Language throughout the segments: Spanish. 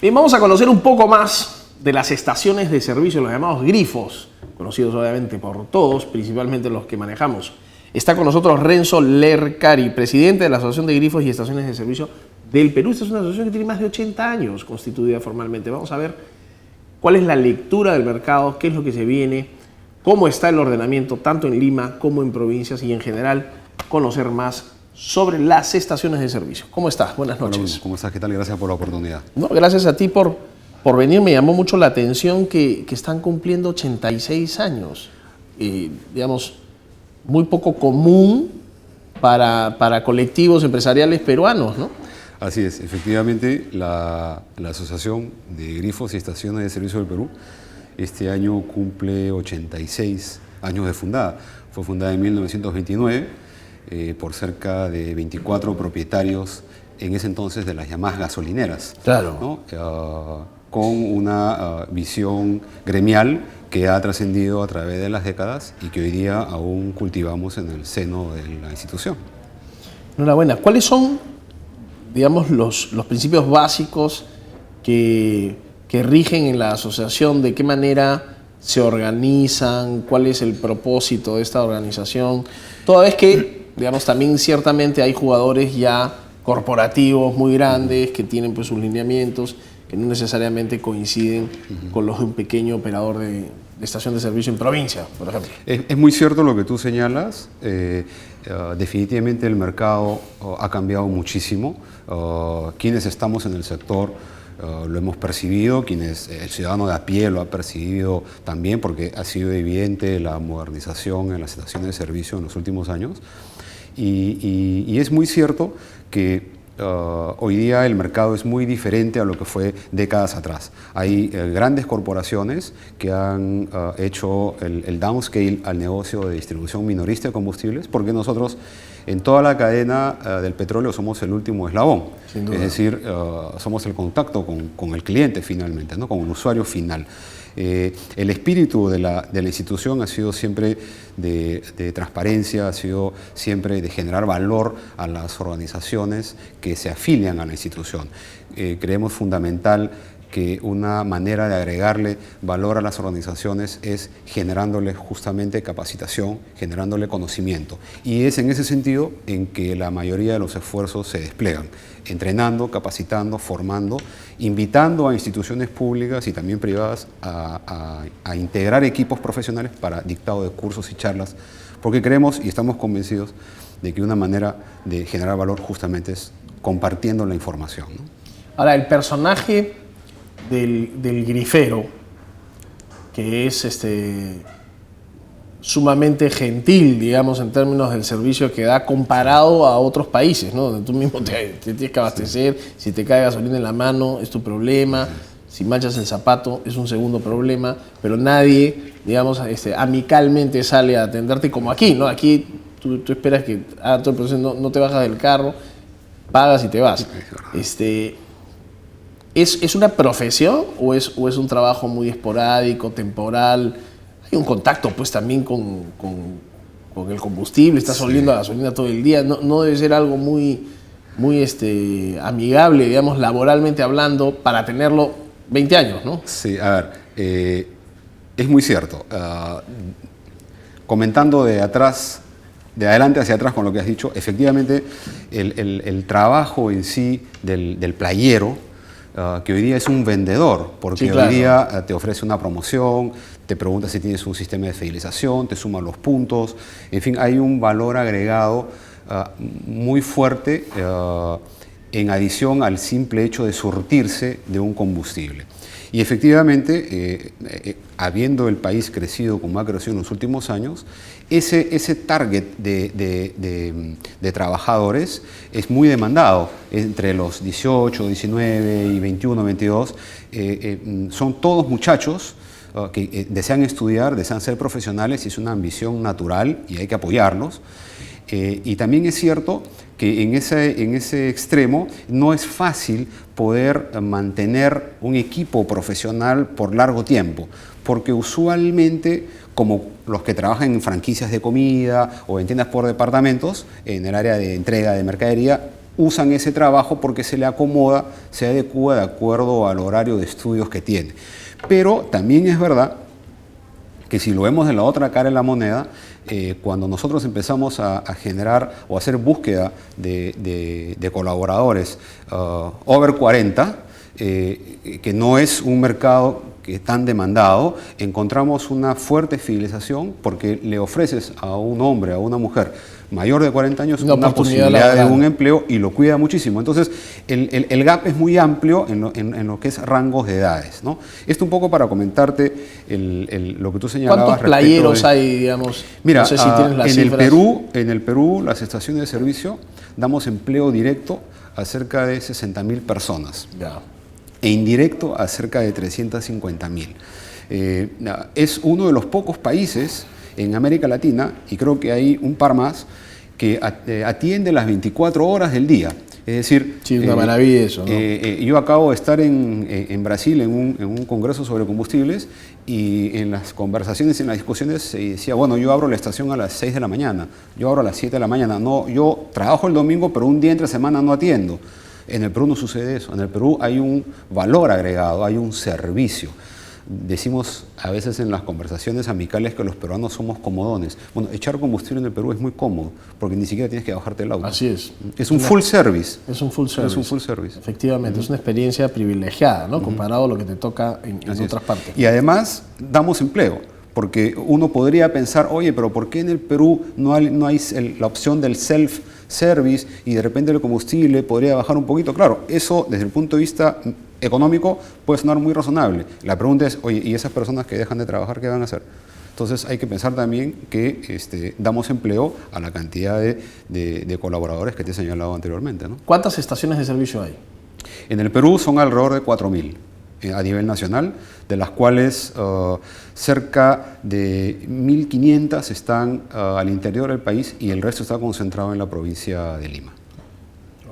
Bien, vamos a conocer un poco más de las estaciones de servicio, los llamados grifos, conocidos obviamente por todos, principalmente los que manejamos. Está con nosotros Renzo Lercari, presidente de la Asociación de Grifos y Estaciones de Servicio del Perú. Esta es una asociación que tiene más de 80 años constituida formalmente. Vamos a ver cuál es la lectura del mercado, qué es lo que se viene, cómo está el ordenamiento tanto en Lima como en provincias y en general conocer más sobre las estaciones de servicio. ¿Cómo estás? Buenas noches. Hola, ¿cómo estás? ¿Qué tal? Gracias por la oportunidad. No, gracias a ti por venir. Me llamó mucho la atención que están cumpliendo 86 años. Digamos, muy poco común para colectivos empresariales peruanos, ¿no? Así es, efectivamente, la Asociación de Grifos y Estaciones de Servicio del Perú este año cumple 86 años de fundada. Fue fundada en 1929 por cerca de 24 propietarios en ese entonces de las llamadas gasolineras. Claro. ¿No? Con una visión gremial que ha trascendido a través de las décadas y que hoy día aún cultivamos en el seno de la institución. Enhorabuena. ¿Cuáles son, digamos, los principios básicos que rigen en la asociación? ¿De qué manera se organizan? ¿Cuál es el propósito de esta organización? Toda vez que, digamos, también ciertamente hay jugadores ya corporativos muy grandes que tienen pues sus lineamientos que no necesariamente coinciden con los de un pequeño operador de estación de servicio en provincia, por ejemplo. Es muy cierto lo que tú señalas. Definitivamente el mercado ha cambiado muchísimo. Quienes estamos en el sector lo hemos percibido, el ciudadano de a pie lo ha percibido también, porque ha sido evidente la modernización en las estaciones de servicio en los últimos años. Y es muy cierto que hoy día el mercado es muy diferente a lo que fue décadas atrás. Hay grandes corporaciones que han hecho el downscale al negocio de distribución minorista de combustibles, porque nosotros en toda la cadena del petróleo somos el último eslabón. Es decir, somos el contacto con el cliente finalmente, ¿no? Con el usuario final. El espíritu de la institución ha sido siempre de transparencia, ha sido siempre de generar valor a las organizaciones que se afilian a la institución. Creemos fundamental que una manera de agregarle valor a las organizaciones es generándoles justamente capacitación, generándole conocimiento. Y es en ese sentido en que la mayoría de los esfuerzos se despliegan, entrenando, capacitando, formando, invitando a instituciones públicas y también privadas a integrar equipos profesionales para dictado de cursos y charlas, porque creemos y estamos convencidos de que una manera de generar valor justamente es compartiendo la información, ¿no? Ahora, el personaje del grifero, que es sumamente gentil, digamos, en términos del servicio que da comparado a otros países, ¿no? Donde tú mismo te tienes que abastecer, si te cae gasolina en la mano es tu problema, si manchas el zapato es un segundo problema, pero nadie, digamos, amicalmente sale a atenderte como aquí, ¿no? Aquí tú esperas que todo el proceso, no te bajas del carro, pagas y te vas. ¿Es una profesión o es un trabajo muy esporádico, temporal? Hay un contacto pues también con el combustible, estás oliendo a gasolina todo el día, no debe ser algo muy amigable, digamos, laboralmente hablando, para tenerlo 20 años, ¿no? Sí, a ver, es muy cierto. Comentando de adelante hacia atrás con lo que has dicho, efectivamente el trabajo en sí del playero, que hoy día es un vendedor, porque sí, claro, hoy día te ofrece una promoción, te pregunta si tienes un sistema de fidelización, te suma los puntos, en fin, hay un valor agregado muy fuerte en adición al simple hecho de surtirse de un combustible. Y efectivamente, habiendo el país crecido como ha crecido en los últimos años, ese target de trabajadores es muy demandado. Entre los 18, 19 y 21, 22, son todos muchachos que desean estudiar, desean ser profesionales, y es una ambición natural y hay que apoyarlos. Y también es cierto que en ese extremo no es fácil poder mantener un equipo profesional por largo tiempo, porque usualmente, como los que trabajan en franquicias de comida o en tiendas por departamentos, en el área de entrega de mercadería, usan ese trabajo porque se le acomoda, se adecua de acuerdo al horario de estudios que tiene. Pero también es verdad que si lo vemos de la otra cara de la moneda, cuando nosotros empezamos a generar o a hacer búsqueda de colaboradores over 40, que no es un mercado que es tan demandado, encontramos una fuerte fidelización porque le ofreces a un hombre, a una mujer mayor de 40 años una posibilidad de un empleo y lo cuida muchísimo. Entonces, el gap es muy amplio en lo que es rangos de edades, ¿no? Esto un poco para comentarte lo que tú señalabas. ¿Cuántos playeros hay, digamos? Mira, no sé si tienes las cifras. En el Perú, las estaciones de servicio, damos empleo directo a cerca de 60.000 personas. Ya. E indirecto a cerca de 350.000. Es uno de los pocos países en América Latina, y creo que hay un par más, que atiende las 24 horas del día. Es decir, sí, una maravilla eso, ¿no? Yo acabo de estar en Brasil en un congreso sobre combustibles y en las conversaciones, en las discusiones se decía, bueno, yo abro la estación a las 6 de la mañana, yo abro a las 7 de la mañana, no, yo trabajo el domingo, pero un día entre semana no atiendo. En el Perú no sucede eso. En el Perú hay un valor agregado, hay un servicio. Decimos a veces en las conversaciones amicales que los peruanos somos comodones. Bueno, echar combustible en el Perú es muy cómodo, porque ni siquiera tienes que bajarte el auto. Así es. Es un full service. Es un full service. Es un full service. Efectivamente, es una experiencia privilegiada, ¿no? Comparado a lo que te toca en otras partes. Y además damos empleo, porque uno podría pensar, oye, pero ¿por qué en el Perú no hay la opción del self-service y de repente el combustible podría bajar un poquito? Claro, eso desde el punto de vista económico puede sonar muy razonable. La pregunta es, oye, ¿y esas personas que dejan de trabajar qué van a hacer? Entonces hay que pensar también que damos empleo a la cantidad de colaboradores que te he señalado anteriormente, ¿no? ¿Cuántas estaciones de servicio hay? En el Perú son alrededor de 4.000 a nivel nacional, de las cuales cerca de 1.500 están al interior del país y el resto está concentrado en la provincia de Lima.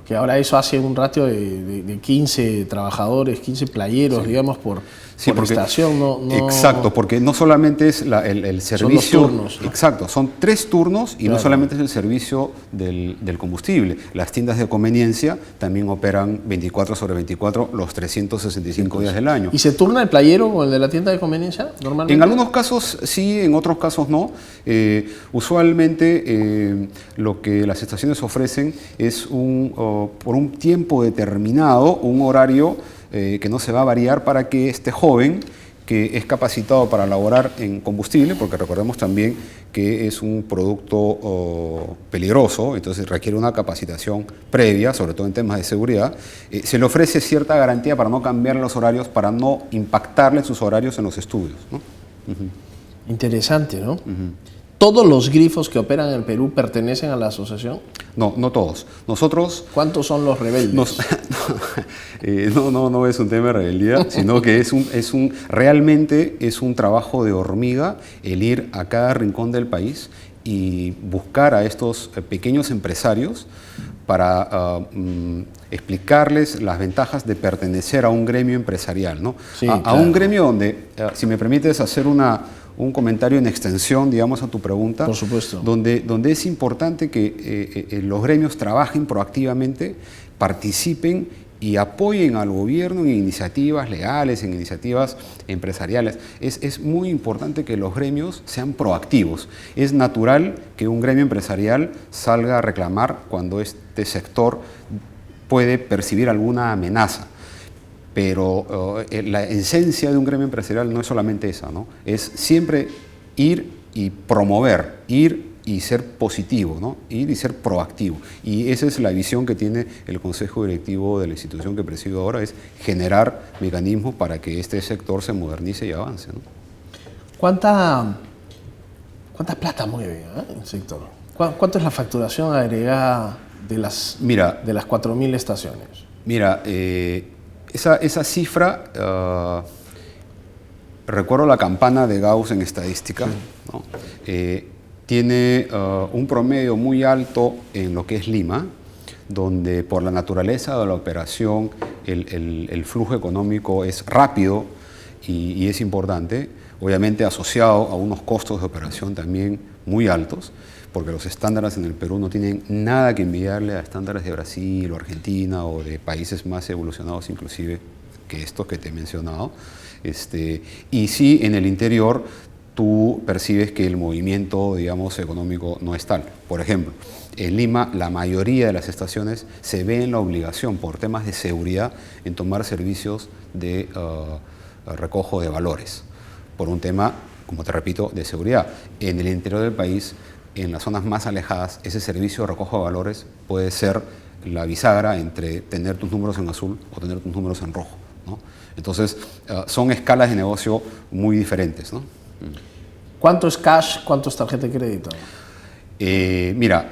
Que ahora eso hace un ratio de 15 trabajadores, 15 playeros, sí, digamos, por estación. Exacto, porque no solamente es el servicio... Son los turnos, ¿no? Exacto, son 3 turnos y claro, no solamente es el servicio del combustible. Las tiendas de conveniencia también operan 24/24 los 365 días del año. ¿Y se turna el playero con el de la tienda de conveniencia normalmente? En algunos casos sí, en otros casos no. Usualmente lo que las estaciones ofrecen es por un tiempo determinado, un horario que no se va a variar para que este joven que es capacitado para laborar en combustible, porque recordemos también que es un producto peligroso, entonces requiere una capacitación previa, sobre todo en temas de seguridad, se le ofrece cierta garantía para no cambiar los horarios, para no impactarle sus horarios en los estudios, ¿no? Interesante, ¿no? ¿Todos los grifos que operan en el Perú pertenecen a la asociación? No, no todos. Nosotros... ¿Cuántos son los rebeldes? No es un tema de rebeldía, sino que realmente es un trabajo de hormiga el ir a cada rincón del país y buscar a estos pequeños empresarios para explicarles las ventajas de pertenecer a un gremio empresarial, ¿no? Sí, a un gremio donde, si me permites hacer un comentario en extensión, digamos, a tu pregunta. Por supuesto. Donde es importante que los gremios trabajen proactivamente, participen y apoyen al gobierno en iniciativas legales, en iniciativas empresariales. Es muy importante que los gremios sean proactivos. Es natural que un gremio empresarial salga a reclamar cuando este sector puede percibir alguna amenaza. Pero la esencia de un gremio empresarial no es solamente esa, ¿no? Es siempre ir y promover, ir y ser positivo, ¿no? Ir y ser proactivo. Y esa es la visión que tiene el Consejo Directivo de la institución que presido ahora, es generar mecanismos para que este sector se modernice y avance, ¿no? ¿Cuánta plata mueve el sector? ¿Cuánto es la facturación agregada de las 4.000 estaciones? Mira, esa cifra, recuerdo la campana de Gauss en estadística, sí, ¿no? Tiene un promedio muy alto en lo que es Lima, donde por la naturaleza de la operación el flujo económico es rápido y es importante, obviamente asociado a unos costos de operación también muy altos, porque los estándares en el Perú no tienen nada que envidiarle a estándares de Brasil o Argentina o de países más evolucionados inclusive que estos que te he mencionado. Y sí, en el interior tú percibes que el movimiento, digamos, económico no es tal. Por ejemplo, en Lima la mayoría de las estaciones se ve en la obligación por temas de seguridad en tomar servicios de recojo de valores, por un tema, como te repito, de seguridad. En el interior del país, en las zonas más alejadas, ese servicio de recojo de valores puede ser la bisagra entre tener tus números en azul o tener tus números en rojo, ¿no? Entonces, son escalas de negocio muy diferentes, ¿no? ¿Cuánto es cash, cuánto es tarjeta de crédito? Mira,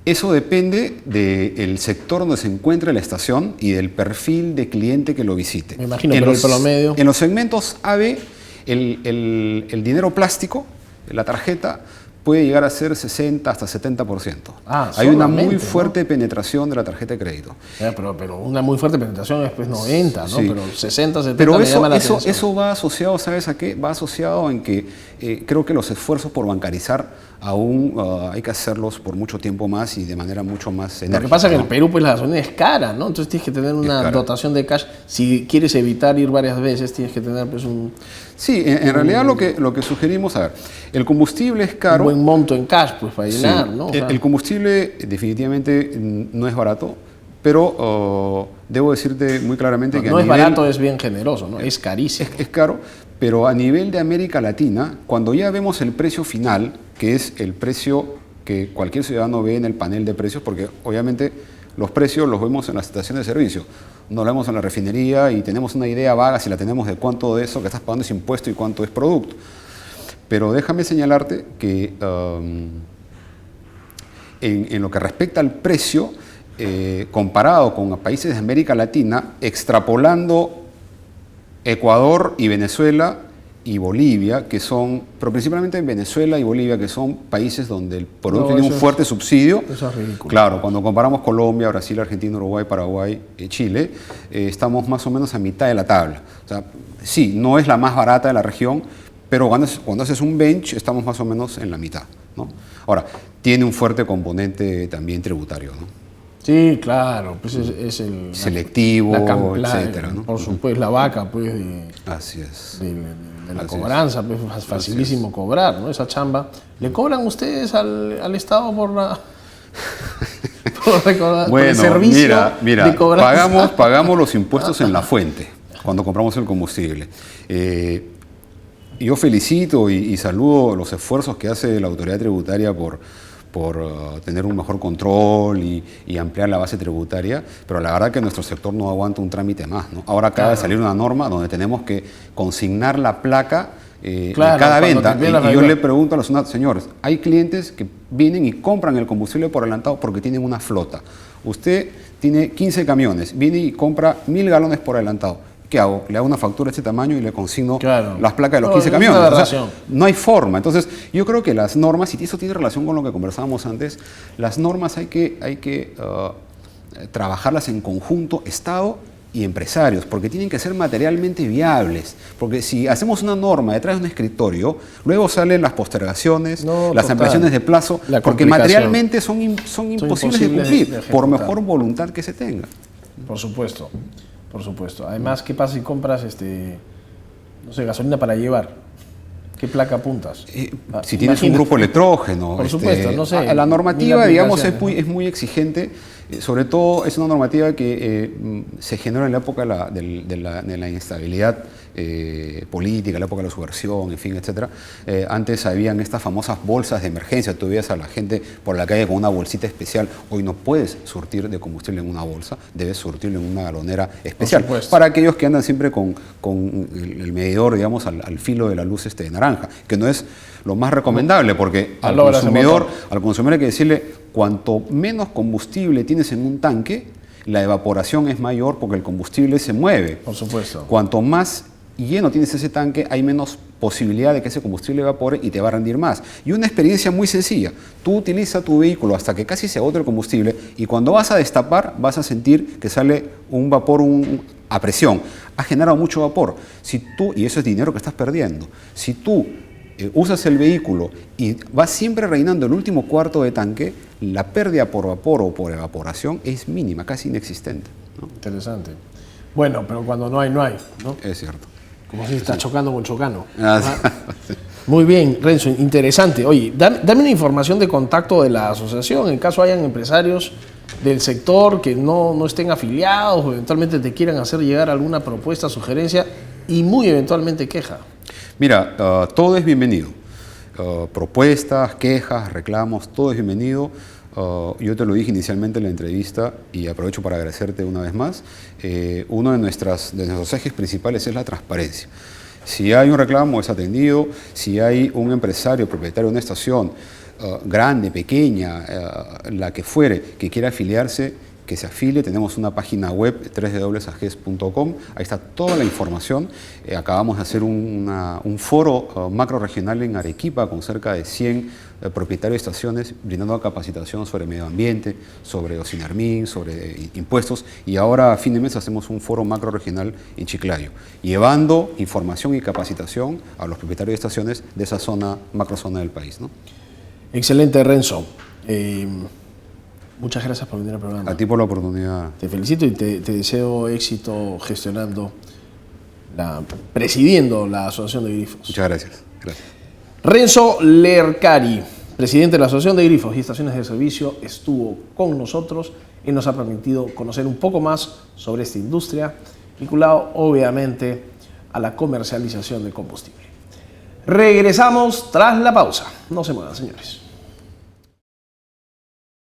eso depende del sector donde se encuentre la estación y del perfil de cliente que lo visite. Me imagino, pero el promedio. En los segmentos AB, el dinero plástico, la tarjeta, puede llegar a ser 60 hasta 70%. Hay una muy fuerte penetración de la tarjeta de crédito. Pero una muy fuerte penetración es pues 90, ¿no? Sí. Pero 60, 70 pero me llama la atención. Eso va asociado, ¿sabes a qué? Va asociado en que creo que los esfuerzos por bancarizar aún hay que hacerlos por mucho tiempo más y de manera mucho más enérgica. Lo que pasa es que en el Perú pues la gasolina es cara, ¿no? Entonces tienes que tener una dotación de cash. Si quieres evitar ir varias veces, tienes que tener pues un... Sí, en realidad lo que sugerimos, a ver, el combustible es caro. Un buen monto en cash pues para llenar, ¿no? O sea, el combustible definitivamente no es barato, pero debo decirte muy claramente que no es barato, es bien generoso, ¿no? Es carísimo. Es caro, pero a nivel de América Latina, cuando ya vemos el precio final, que es el precio que cualquier ciudadano ve en el panel de precios, porque obviamente los precios los vemos en las estaciones de servicio, no lo vemos en la refinería y tenemos una idea vaga, si la tenemos, de cuánto de eso que estás pagando es impuesto y cuánto es producto. Pero déjame señalarte que en lo que respecta al precio, comparado con países de América Latina, extrapolando Ecuador y Venezuela y Bolivia, que son, pero principalmente en Venezuela y Bolivia, que son países donde el producto tiene un fuerte subsidio. Eso es ridículo. Claro, cuando comparamos Colombia, Brasil, Argentina, Uruguay, Paraguay, Chile, estamos más o menos a mitad de la tabla. O sea, sí, no es la más barata de la región, pero cuando haces un bench estamos más o menos en la mitad, ¿no? Ahora, tiene un fuerte componente también tributario, ¿no? Sí, claro, pues es el... selectivo, etcétera, ¿no? Por supuesto, la vaca, pues, Así es. de la cobranza, pues, es facilísimo cobrar, ¿no? Esa chamba. ¿Le cobran ustedes al Estado por la... por el servicio mira, de cobranza? pagamos los impuestos en la fuente cuando compramos el combustible. Yo felicito y saludo los esfuerzos que hace la autoridad tributaria por tener un mejor control y ampliar la base tributaria, pero la verdad que nuestro sector no aguanta un trámite más, ¿no? Ahora acaba de salir una norma donde tenemos que consignar la placa de cada venta. Y yo le pregunto a los señores, hay clientes que vienen y compran el combustible por adelantado porque tienen una flota. Usted tiene 15 camiones, viene y compra 1000 galones por adelantado. ¿Qué hago? Le hago una factura de este tamaño y le consigno las placas de los 15 camiones. O sea, no hay forma. Entonces, yo creo que las normas, y eso tiene relación con lo que conversábamos antes, las normas hay que trabajarlas en conjunto, Estado y empresarios, porque tienen que ser materialmente viables. Porque si hacemos una norma detrás de un escritorio, luego salen las postergaciones, las ampliaciones de plazo, porque materialmente son imposibles de cumplir, por mejor voluntad que se tenga. Por supuesto. Por supuesto. Además, ¿qué pasa si compras no sé, gasolina para llevar? ¿Qué placa apuntas? Si tienes un grupo electrógeno. Por supuesto, no sé. La normativa, digamos, es muy exigente. Sobre todo es una normativa que se generó en la época de la inestabilidad política, la época de la subversión, en fin, etc. Antes habían estas famosas bolsas de emergencia. Tú veías a la gente por la calle con una bolsita especial. Hoy no puedes surtir de combustible en una bolsa, debes surtirlo en una galonera especial. Para aquellos que andan siempre con el medidor, digamos, al filo de la luz de naranja, que no es lo más recomendable, porque al consumidor hay que decirle, cuanto menos combustible tienes en un tanque, la evaporación es mayor porque el combustible se mueve. Por supuesto. Cuanto más lleno tienes ese tanque, hay menos posibilidad de que ese combustible evapore y te va a rendir más. Y una experiencia muy sencilla, tú utilizas tu vehículo hasta que casi se agote el combustible y cuando vas a destapar vas a sentir que sale un vapor a presión. Has generado mucho vapor. Y eso es dinero que estás perdiendo. Si tú usas el vehículo y va siempre reinando el último cuarto de tanque, la pérdida por vapor o por evaporación es mínima, casi inexistente, ¿no? Interesante. Bueno, pero cuando no hay, no hay, ¿no? Es cierto. Como si está chocando con chocano. Ah, Muy bien, Renzo, interesante. Oye, dame una información de contacto de la asociación en caso hayan empresarios del sector que no estén afiliados o eventualmente te quieran hacer llegar alguna propuesta, sugerencia y muy eventualmente queja. Mira, todo es bienvenido. Propuestas, quejas, reclamos, todo es bienvenido. Yo te lo dije inicialmente en la entrevista y aprovecho para agradecerte una vez más. Uno de nuestros ejes principales es la transparencia. Si hay un reclamo, es atendido. Si hay un empresario, propietario de una estación, grande, pequeña, la que fuere, que quiera afiliarse, que se afilie. Tenemos una página web, www.ages.com, ahí está toda la información. Acabamos de hacer un foro macro regional en Arequipa con cerca de 100 propietarios de estaciones brindando capacitación sobre medio ambiente, sobre Ocinarmin, sobre impuestos, y ahora a fin de mes hacemos un foro macro regional en Chiclayo, llevando información y capacitación a los propietarios de estaciones de esa zona, macrozona del país, ¿no? Excelente, Renzo. Muchas gracias por venir al programa. A ti por la oportunidad. Te felicito y te deseo éxito gestionando, presidiendo la Asociación de Grifos. Muchas gracias. Gracias. Renzo Lercari, presidente de la Asociación de Grifos y Estaciones de Servicio, estuvo con nosotros y nos ha permitido conocer un poco más sobre esta industria, vinculado obviamente a la comercialización de combustible. Regresamos tras la pausa. No se muevan, señores.